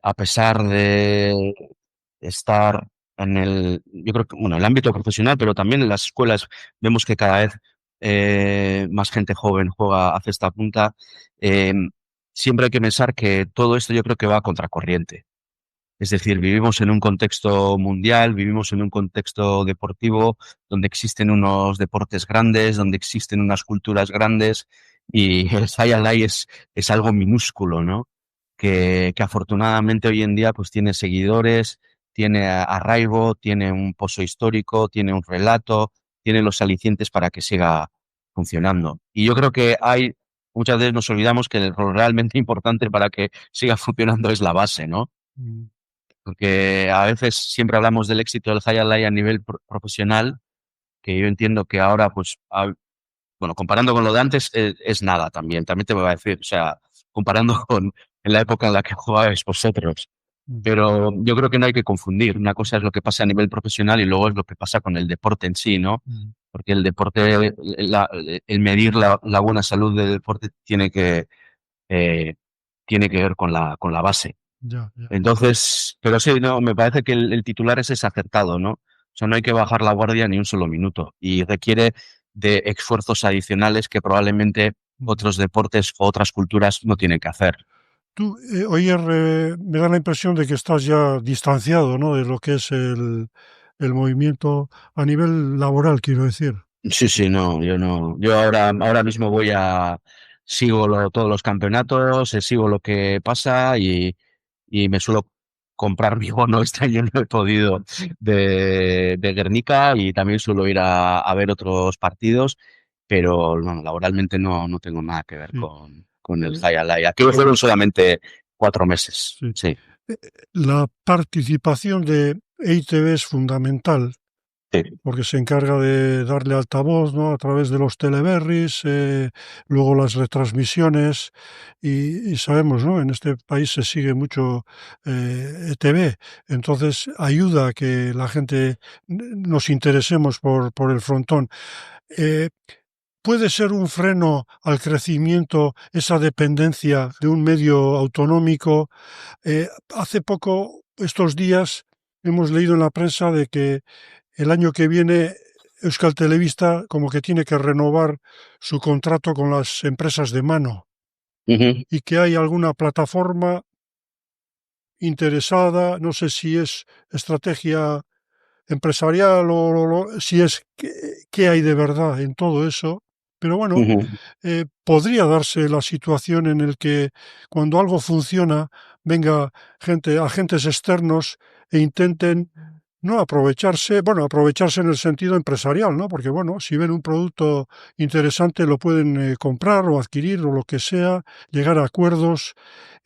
a pesar de estar yo creo que, bueno, el ámbito profesional, pero también en las escuelas vemos que cada vez más gente joven juega a cesta punta. Eh, Siempre hay que pensar que todo esto yo creo que va a contracorriente. Es decir, vivimos en un contexto mundial, vivimos en un contexto deportivo donde existen unos deportes grandes, donde existen unas culturas grandes y el Sayalay es algo minúsculo, ¿no? Que afortunadamente hoy en día pues tiene seguidores, tiene arraigo, tiene un pozo histórico, tiene un relato, tiene los alicientes para que siga funcionando. Y yo creo que muchas veces nos olvidamos que lo realmente importante para que siga funcionando es la base, ¿no? Mm, Porque a veces siempre hablamos del éxito del highlight a nivel profesional, que yo entiendo que ahora, pues, bueno, comparando con lo de antes, es nada también te voy a decir, o sea, comparando con en la época en la que jugabais vosotros. mm, Pero yo creo que no hay que confundir. Una cosa es lo que pasa a nivel profesional y luego es lo que pasa con el deporte en sí, ¿no? mm. Porque el deporte, el medir la buena salud del deporte eh, tiene que ver con la base. Ya, ya. Entonces, pero sí, no, me parece que el titular es acertado, ¿no? O sea, no hay que bajar la guardia ni un solo minuto y requiere de esfuerzos adicionales que probablemente Mm. otros deportes o otras culturas no tienen que hacer. Tú, oye, me da la impresión de que estás ya distanciado, ¿no? De lo que es el movimiento a nivel laboral, quiero decir. Sí, sí, no, yo no. Yo ahora mismo sigo todos los campeonatos, sigo lo que pasa y me suelo comprar mi bono. Este año no he podido de Guernica y también suelo ir a ver otros partidos, pero no, laboralmente no tengo nada que ver Sí. con el Eh, Jaya Alaya. Aquí fueron solamente 4 meses, sí. sí. La participación de EITV es fundamental Sí. porque se encarga de darle altavoz, ¿no? A través de los teleberris, luego las retransmisiones y sabemos, ¿no? En este país se sigue mucho ETV, entonces ayuda a que la gente nos interesemos por el frontón. Eh, ¿Puede ser un freno al crecimiento esa dependencia de un medio autonómico? Hace poco, estos días, hemos leído en la prensa de que el año que viene Euskal Televista como que tiene que renovar su contrato con las empresas de mano Ujú, y que hay alguna plataforma interesada, no sé si es estrategia empresarial o si es qué hay de verdad en todo eso, pero bueno, ujú, podría darse la situación en el que cuando algo funciona venga gente, agentes externos e intenten no aprovecharse, bueno, aprovecharse en el sentido empresarial, ¿no? Porque bueno, si ven un producto interesante lo pueden comprar o adquirir o lo que sea, llegar a acuerdos.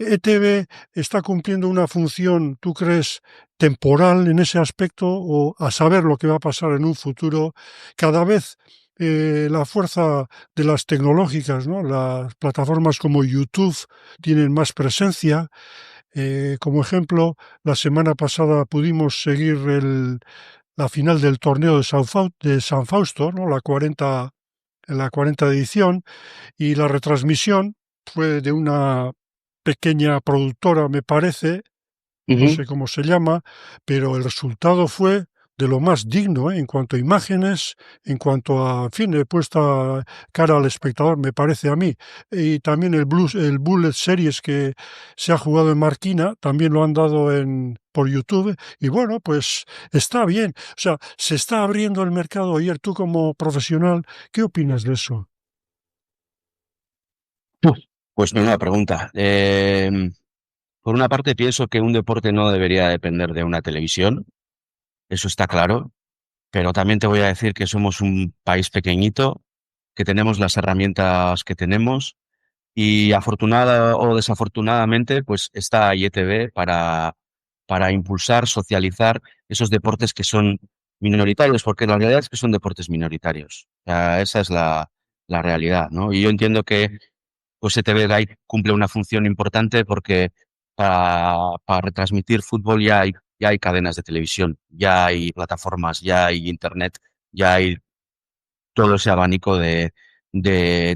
ETV está cumpliendo una función, ¿tú crees, temporal en ese aspecto o a saber lo que va a pasar en un futuro? Cada vez la fuerza de las tecnológicas, ¿no? Las plataformas como YouTube tienen más presencia. Como ejemplo, la semana pasada pudimos seguir la final del torneo de San Fausto, ¿no? La 40 edición, y la retransmisión fue de una pequeña productora, me parece, no ujú. sé cómo se llama, pero el resultado fue de lo más digno, ¿eh? En cuanto a imágenes, en cuanto a, en fin, puesta cara al espectador, me parece a mí. Y también el Bullet Series que se ha jugado en Marquina, también lo han dado por YouTube. Y bueno, pues está bien. O sea, se está abriendo el mercado. Ayer tú como profesional, ¿qué opinas de eso? Uf, pues menuda pregunta. Por una parte, pienso que un deporte no debería depender de una televisión, eso está claro, pero también te voy a decir que somos un país pequeñito, que tenemos las herramientas que tenemos y afortunada o desafortunadamente, pues está IETV para impulsar, socializar esos deportes que son minoritarios, porque la realidad es que son deportes minoritarios. O sea, esa es la realidad, ¿no? Y yo entiendo que pues ETV Guide cumple una función importante porque para retransmitir fútbol ya hay cadenas de televisión, ya hay plataformas, ya hay internet, ya hay todo ese abanico de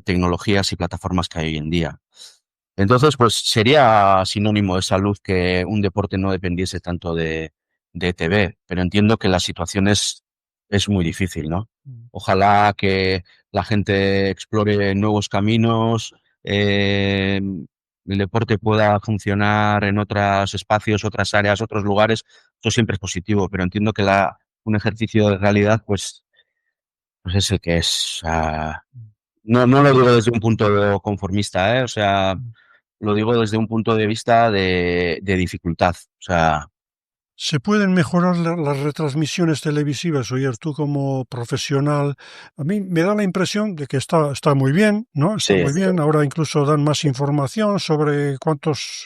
tecnologías y plataformas que hay hoy en día. Entonces, pues sería sinónimo de salud que un deporte no dependiese tanto de TV, pero entiendo que la situación es muy difícil, ¿no? Ojalá que la gente explore nuevos caminos, el deporte pueda funcionar en otros espacios, otras áreas, otros lugares. Eso siempre es positivo, pero entiendo que un ejercicio de realidad, pues es el que es. No lo digo desde un punto conformista, ¿eh? O sea, lo digo desde un punto de vista de dificultad. O sea, ¿Se pueden mejorar las retransmisiones televisivas? Oye, tú como profesional, a mí me da la impresión de que está muy bien, ¿no? Está sí. muy bien. Ahora incluso dan más información sobre cuántos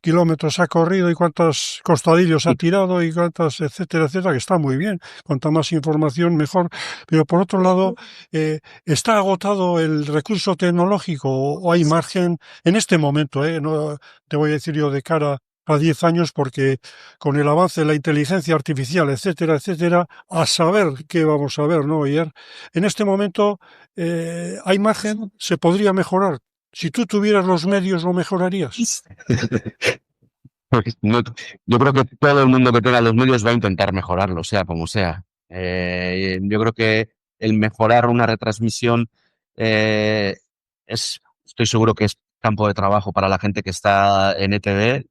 kilómetros ha corrido y cuántos costadillos ha tirado y cuántas, etcétera, etcétera, que está muy bien. Cuanta más información, mejor. Pero por otro lado, ¿está agotado el recurso tecnológico o hay margen en este momento? No te voy a decir yo de cara a 10 años porque con el avance de la inteligencia artificial, etcétera, etcétera, a saber qué vamos a ver, ¿no? Ayer, en este momento, hay margen, se podría mejorar. Si tú tuvieras los medios, ¿lo mejorarías? Pues yo creo que todo el mundo que tenga los medios va a intentar mejorarlo, sea como sea. Yo creo que el mejorar una retransmisión eh, estoy seguro que es campo de trabajo para la gente que está en ETV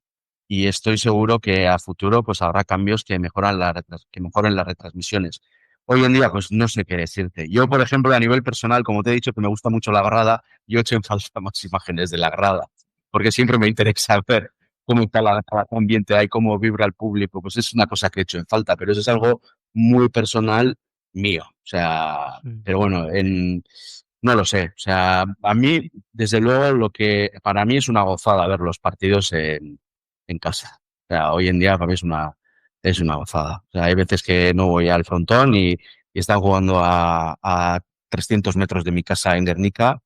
y estoy seguro que a futuro pues habrá cambios que que mejoren las retransmisiones. Hoy en día pues no sé qué decirte. Yo, por ejemplo, a nivel personal, como te he dicho que me gusta mucho la grada, yo echo en falta más imágenes de la grada, porque siempre me interesa ver cómo está el ambiente ahí, cómo vibra el público, pues es una cosa que he hecho en falta, pero eso es algo muy personal mío. O sea, Sí. pero bueno, no lo sé. O sea, a mí, desde luego, lo que para mí es una gozada ver los partidos en casa. sea, hoy en día para mí es una gozada. O sea, hay veces que no voy al frontón y están jugando a 300 metros de mi casa en Guernica,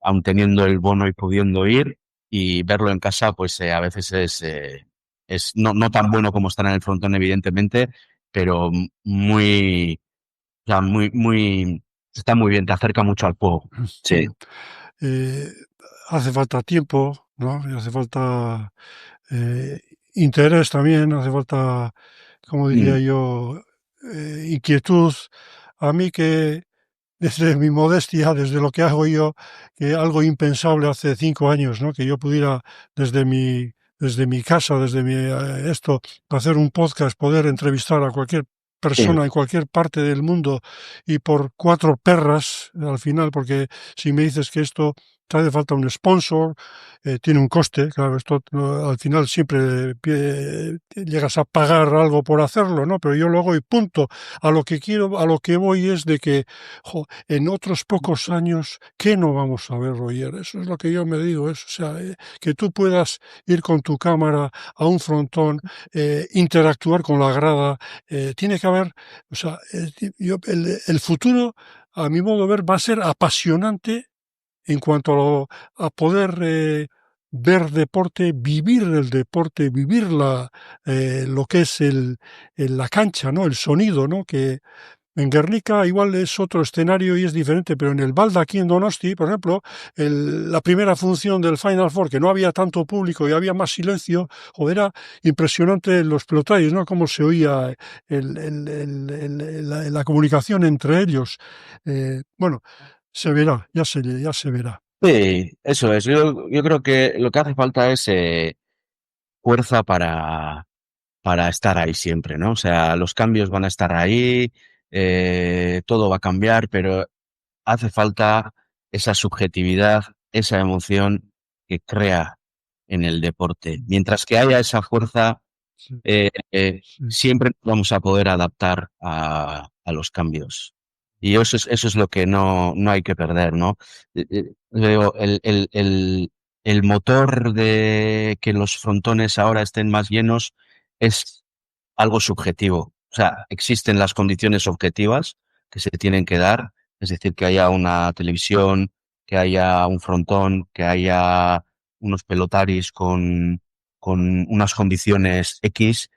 aun teniendo el bono y pudiendo ir, y verlo en casa, pues a veces es no tan bueno como estar en el frontón, evidentemente, pero o sea, está muy bien, te acerca mucho al juego. Sí. Mm. Eh, Hace falta tiempo, ¿no? Y hace falta eh, interés también, hace falta, como diría Mm. yo, inquietud. A mí que desde mi modestia, desde lo que hago yo, que algo impensable hace 5 años, ¿no? Que yo pudiera desde mi casa, desde mi esto, hacer un podcast, poder entrevistar a cualquier Sí. persona en cualquier parte del mundo y por 4 perras al final, porque si me dices que esto te hace falta un sponsor, tiene un coste, claro, esto al final siempre llegas a pagar algo por hacerlo, ¿no? Pero yo lo hago y punto. A lo que quiero, a lo que voy es de que en otros pocos años, ¿qué no vamos a ver, Roger? Eso es lo que yo me digo, o sea, que tú puedas ir con tu cámara a un frontón, interactuar con la grada, tiene que haber, o sea, el futuro, a mi modo de ver, va a ser apasionante en cuanto a poder ver deporte, vivir el deporte, vivir lo que es la cancha, ¿no? El sonido, ¿no? Que en Guernica igual es otro escenario y es diferente, pero en el Balda aquí en Donosti, por ejemplo, la primera función del Final Four, que no había tanto público y había más silencio, joder, era impresionante los pelotalles, ¿no? Cómo se oía la comunicación entre ellos. Bueno, se verá, ya se verá. Sí, eso es. Yo creo que lo que hace falta es fuerza para estar ahí siempre, ¿no? O sea, los cambios van a estar ahí, todo va a cambiar, pero hace falta esa subjetividad, esa emoción que crea en el deporte. Mientras que haya esa fuerza, Sí, sí, siempre nos vamos a poder adaptar a los cambios. Y eso es lo que no hay que perder, ¿no? Digo, el motor de que los frontones ahora estén más llenos es algo subjetivo. O sea, existen las condiciones objetivas que se tienen que dar, es decir, que haya una televisión, que haya un frontón, que haya unos pelotaris con unas condiciones X,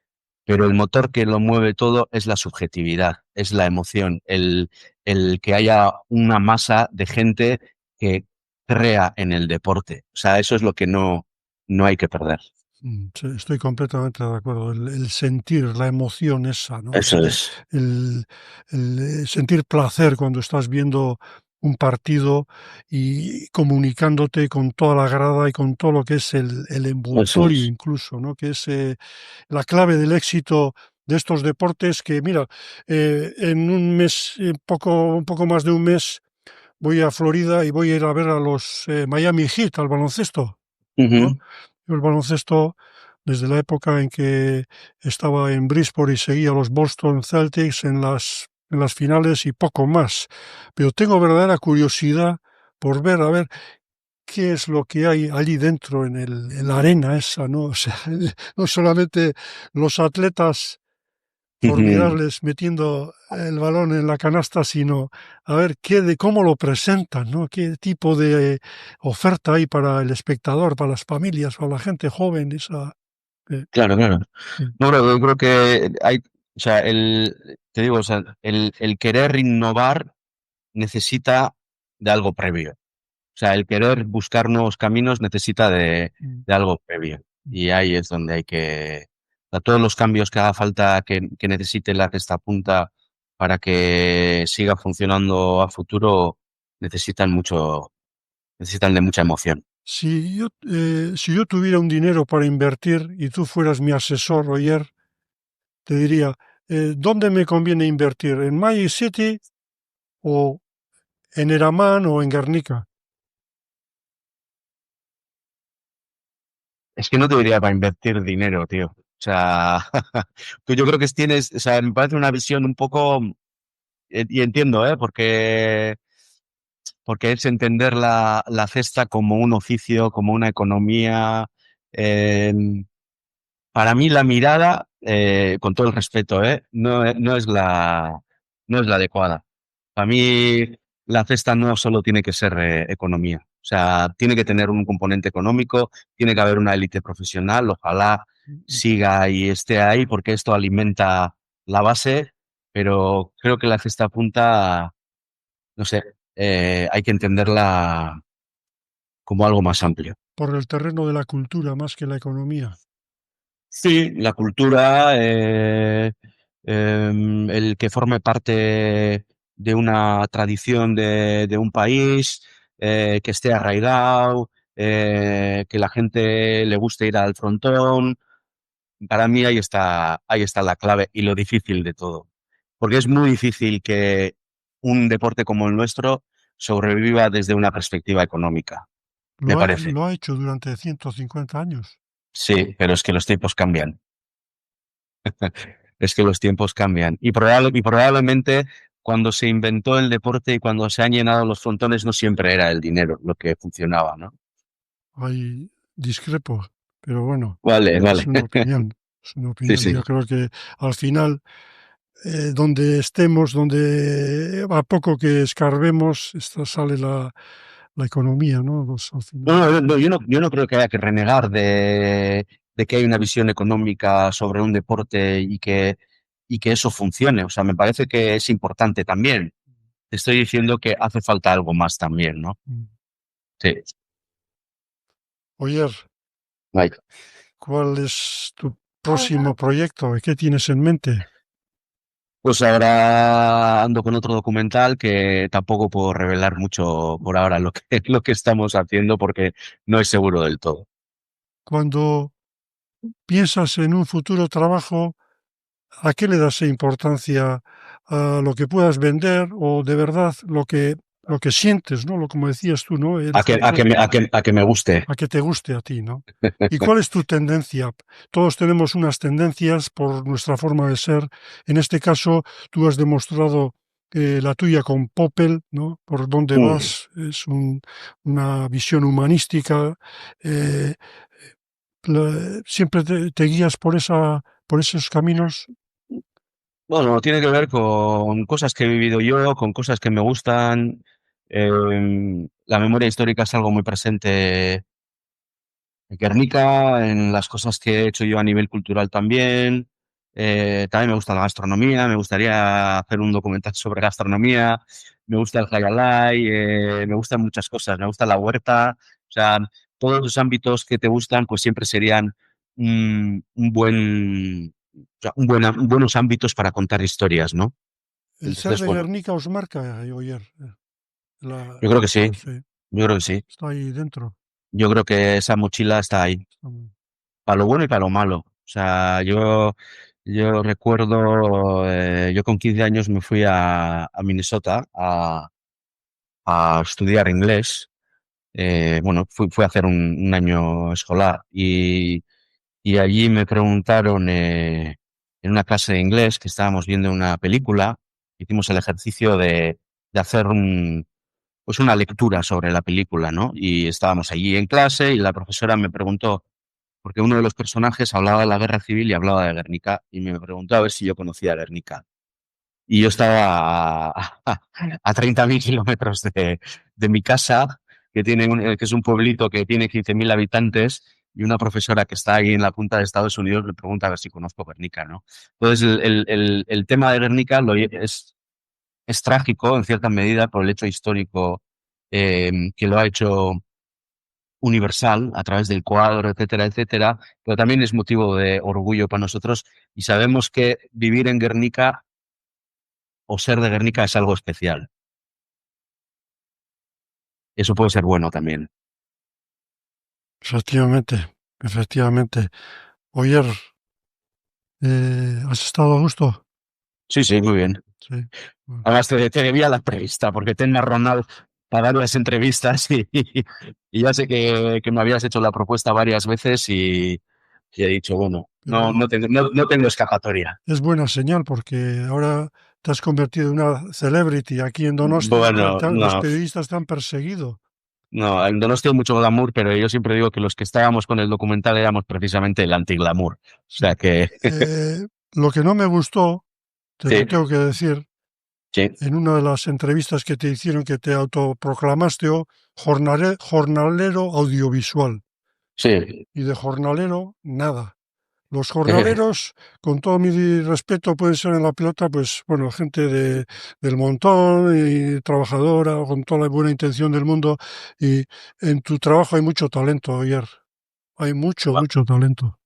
pero el motor que lo mueve todo es la subjetividad, es la emoción, el que haya una masa de gente que crea en el deporte. O sea, eso es lo que no hay que perder. sí, estoy completamente de acuerdo. El sentir, la emoción esa, ¿no? Eso es. Sentir placer cuando estás viendo un partido y comunicándote con toda la grada y con todo lo que es el Eso envoltorio es. incluso, ¿no? Que es la clave del éxito de estos deportes que, mira, en un mes, un poco más de un mes, voy a Florida y voy a ir a ver a los Miami Heat, al baloncesto, ¿no? Ujú. Yo el baloncesto, desde la época en que estaba en Bridgeport y seguía a los Boston Celtics en las finales y poco más. Pero tengo verdadera curiosidad por ver, a ver, qué es lo que hay allí dentro en la arena esa, ¿no? O sea, no solamente los atletas Ujú. formidables metiendo el balón en la canasta, sino a ver cómo lo presentan, ¿no? Qué tipo de oferta hay para el espectador, para las familias, para la gente joven, esa. eh, Claro, claro. eh, No, yo creo que hay, o sea, te digo, o sea, el querer innovar necesita de algo previo. O sea, el querer buscar nuevos caminos necesita mm, de algo previo. mm. Y ahí es donde hay a todos los cambios que haga falta, que necesite la esta punta para que siga funcionando a futuro, necesitan necesitan de mucha emoción. Si yo tuviera un dinero para invertir y tú fueras mi asesor, Roger, te diría, ¿dónde me conviene invertir? ¿En Magic City o en Eraman o en Guernica? Es que no te diría para invertir dinero, tío. O sea, tú yo creo que tienes, o sea, me parece una visión un poco, y entiendo, ¿eh? Porque es entender la cesta como un oficio, como una economía. para mí la mirada, con todo el respeto, no es la adecuada. Para mí la cesta no solo tiene que ser economía, o sea, tiene que tener un componente económico, tiene que haber una élite profesional, ojalá siga y esté ahí porque esto alimenta la base, pero creo que la cesta punta, no sé, hay que entenderla como algo más amplio. por el terreno de la cultura más que la economía. Sí, la cultura, el que forme parte de una tradición de un país, que esté arraigado, que la gente le guste ir al frontón. Para mí ahí está la clave y lo difícil de todo. Porque es muy difícil que un deporte como el nuestro sobreviva desde una perspectiva económica, me parece. Lo ha hecho durante 150 años. Sí, pero es que los tiempos cambian. Es que los tiempos cambian. Y probablemente cuando se inventó el deporte y cuando se han llenado los frontones no siempre era el dinero lo que funcionaba, ¿no? Hay discrepo, pero bueno, Vale, es vale. una opinión. Es una Sí, opinión. Yo sí. creo que al final, donde estemos, donde a poco que escarbemos, sale la economía, ¿no? Al No, final. no, no, yo no creo que haya que renegar de que hay una visión económica sobre un deporte y que eso funcione. O sea, me parece que es importante también. Te estoy diciendo que hace falta algo más también, ¿no? Mm. Sí. Oye, Right. ¿cuál es tu próximo proyecto? ¿Qué tienes en mente? Pues ahora ando con otro documental que tampoco puedo revelar mucho por ahora lo que estamos haciendo porque no es seguro del todo. Cuando piensas en un futuro trabajo, ¿a qué le das importancia? ¿A lo que puedas vender o de verdad lo que sientes, ¿no? Lo como decías tú, ¿no? El fútbol, A que me guste. a que te guste a ti, ¿no? ¿Y cuál es tu tendencia? Todos tenemos unas tendencias por nuestra forma de ser. En este caso, tú has demostrado la tuya con Popel, ¿no? Por dónde Mm. vas, es una visión humanística. eh, Siempre te guías por esos caminos. Bueno, tiene que ver con cosas que he vivido yo, con cosas que me gustan. La memoria histórica es algo muy presente en Guernica, en las cosas que he hecho yo a nivel cultural también. También me gusta la gastronomía, me gustaría hacer un documental sobre gastronomía, me gusta el high life, me gustan muchas cosas, me gusta la huerta, o sea, todos los ámbitos que te gustan, pues siempre serían un buen, o sea, buenos ámbitos para contar historias, ¿no? El ser Entonces, de bueno, Guernica os marca, Oyer. La, yo creo que sí, sí, yo creo que sí, está ahí dentro. yo creo que esa mochila está ahí. Para lo bueno y para lo malo. O sea, yo recuerdo, yo con 15 años me fui a Minnesota a estudiar inglés. Bueno, fui a hacer un año escolar y allí me preguntaron en una clase de inglés que estábamos viendo una película, hicimos el ejercicio de hacer pues una lectura sobre la película, ¿no? Y estábamos allí en clase y la profesora me preguntó, porque uno de los personajes hablaba de la guerra civil y hablaba de Guernica, y me preguntó a ver si yo conocía Guernica. Y yo estaba a 30.000 kilómetros de mi casa, que es un pueblito que tiene 15.000 habitantes, y una profesora que está ahí en la punta de Estados Unidos me pregunta a ver si conozco Guernica, ¿no? Entonces, el tema de Guernica es trágico en cierta medida por el hecho histórico que lo ha hecho universal a través del cuadro, etcétera, etcétera, pero también es motivo de orgullo para nosotros y sabemos que vivir en Guernica o ser de Guernica es algo especial. Eso puede ser bueno también. Efectivamente, efectivamente. Oyer, ¿has estado a gusto? Sí, sí, muy bien. Sí. Bueno, Además, te debía la entrevista porque te he enmarronado para dar las entrevistas y ya sé que me habías hecho la propuesta varias veces y he dicho, bueno, pero no tengo escapatoria. es buena señal porque ahora te has convertido en una celebrity aquí en Donosti. Bueno, Los no. periodistas te han perseguido. No, en Donosti hay mucho glamour, pero yo siempre digo que los que estábamos con el documental éramos precisamente el anti-glamour. O sea que Lo que no me gustó, te sí, lo tengo que decir, sí, en una de las entrevistas que te hicieron, que te autoproclamaste jornalero audiovisual. sí. Y de jornalero, nada. Los jornaleros, con todo mi respeto, pueden ser en la pelota, pues bueno, gente del montón y trabajadora, con toda la buena intención del mundo. Y en tu trabajo hay mucho talento, Oyer. Hay mucho, mucho talento.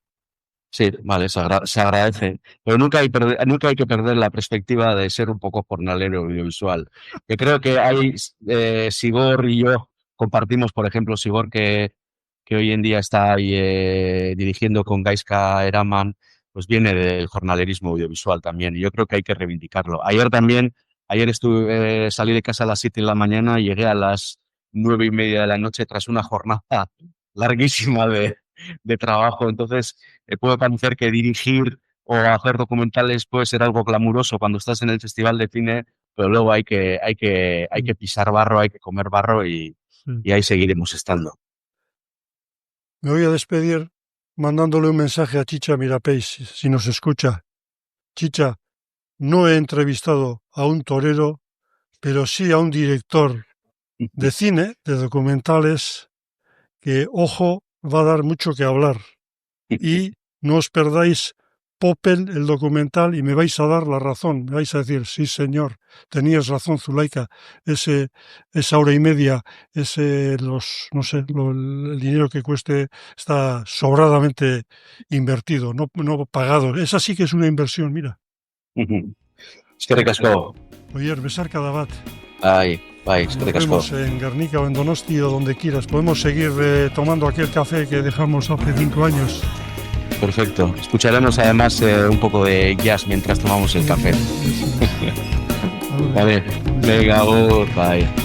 Sí, vale, se agradece. Pero nunca hay que perder la perspectiva de ser un poco jornalero audiovisual. Yo creo que hay, Sigor y yo compartimos, por ejemplo, Sigor que hoy en día está ahí, dirigiendo con Gaiska Eraman, pues viene del jornalerismo audiovisual también. Y yo creo que hay que reivindicarlo. Ayer salí de casa a las 7 de la mañana y llegué a las 9:30 de la noche tras una jornada larguísima de trabajo. Entonces, puede parecer que dirigir o hacer documentales puede ser algo glamuroso cuando estás en el festival de cine, pero luego hay Mm, que pisar barro, hay que comer barro sí. y ahí seguiremos estando. Me voy a despedir mandándole un mensaje a Chicha Mirapeix, si nos escucha. Chicha, no he entrevistado a un torero, pero sí a un director de cine, de documentales, que, ojo, va a dar mucho que hablar. Y no os perdáis Popel, el documental, y me vais a dar la razón. Me vais a decir, sí, señor, tenías razón, Zulaika. Esa hora y media, no sé, el dinero que cueste está sobradamente invertido, no pagado. Esa sí que es una inversión, mira. Eskerrik asko. Oye, besar cada bat. Bai, Nos eskerrik asko. vemos en Guernica o en Donosti o donde quieras. Podemos seguir tomando aquel café que dejamos hace 5 años. Perfecto. Escucharemos además un poco de jazz mientras tomamos el café. Eso es. Vale, venga, bye.